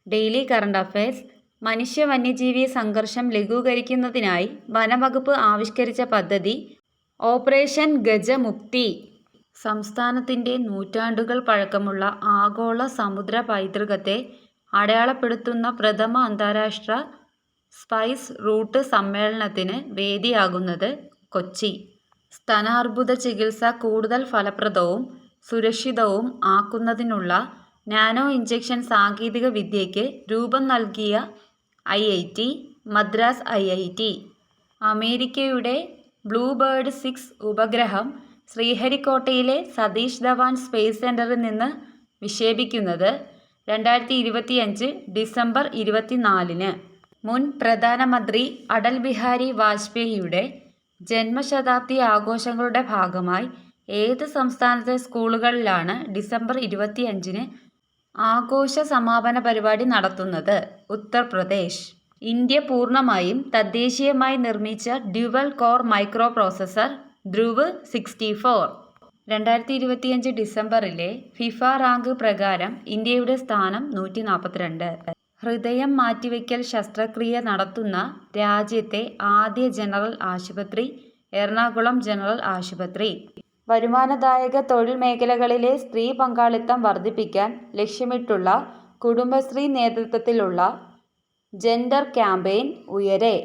Daily current affairs. മനുഷ്യ വന്യജീവി സംഘർഷം ലഘൂകരിക്കുന്നതിനായി വനംവകുപ്പ് ആവിഷ്കരിച്ച പദ്ധതി ഓപ്പറേഷൻ ഗജമുക്തി. സംസ്ഥാനത്തിൻ്റെ നൂറ്റാണ്ടുകൾ പഴക്കമുള്ള ആഗോള സമുദ്ര പൈതൃകത്തെ അടയാളപ്പെടുത്തുന്ന പ്രഥമ അന്താരാഷ്ട്ര സ്പൈസ് റൂട്ട് സമ്മേളനത്തിന് വേദിയാകുന്നത് കൊച്ചി. സ്തനാർബുദ ചികിത്സ കൂടുതൽ ഫലപ്രദവും സുരക്ഷിതവും ആക്കുന്നതിനുള്ള നാനോ ഇഞ്ചക്ഷൻ സാങ്കേതിക വിദ്യയ്ക്ക് രൂപം നൽകിയ IIT മദ്രാസ് IIT. അമേരിക്കയുടെ ബ്ലൂബേർഡ് 6 ഉപഗ്രഹം ശ്രീഹരിക്കോട്ടയിലെ സതീഷ് ധവാൻ സ്പേസ് സെന്ററിൽ നിന്ന് വിക്ഷേപിക്കുന്നത് 2025 ഡിസംബർ 24-ന്. മുൻ പ്രധാനമന്ത്രി അടൽ ബിഹാരി വാജ്പേയിയുടെ ജന്മശതാബ്ദി ആഘോഷങ്ങളുടെ ഭാഗമായി ഏത് സംസ്ഥാനത്തെ സ്കൂളുകളിലാണ് ഡിസംബർ 25-ന് ആഘോഷ സമാപന പരിപാടി നടത്തുന്നത്? ഉത്തർപ്രദേശ്. ഇന്ത്യ പൂർണ്ണമായും തദ്ദേശീയമായി നിർമ്മിച്ച dual core micro processor Dhruv 64. 2025 ഡിസംബറിലെ ഫിഫ റാങ്ക് പ്രകാരം ഇന്ത്യയുടെ സ്ഥാനം 142. ഹൃദയം മാറ്റിവയ്ക്കൽ ശസ്ത്രക്രിയ നടത്തുന്ന രാജ്യത്തെ ആദ്യ ജനറൽ ആശുപത്രി എറണാകുളം ജനറൽ ആശുപത്രി. വരുമാനദായക തൊഴിൽ മേഖലകളിലെ സ്ത്രീ പങ്കാളിത്തം വർദ്ധിപ്പിക്കാൻ ലക്ഷ്യമിട്ടുള്ള കുടുംബശ്രീ നേതൃത്വത്തിലുള്ള ജെൻഡർ ക്യാമ്പയിൻ ഉയരെ.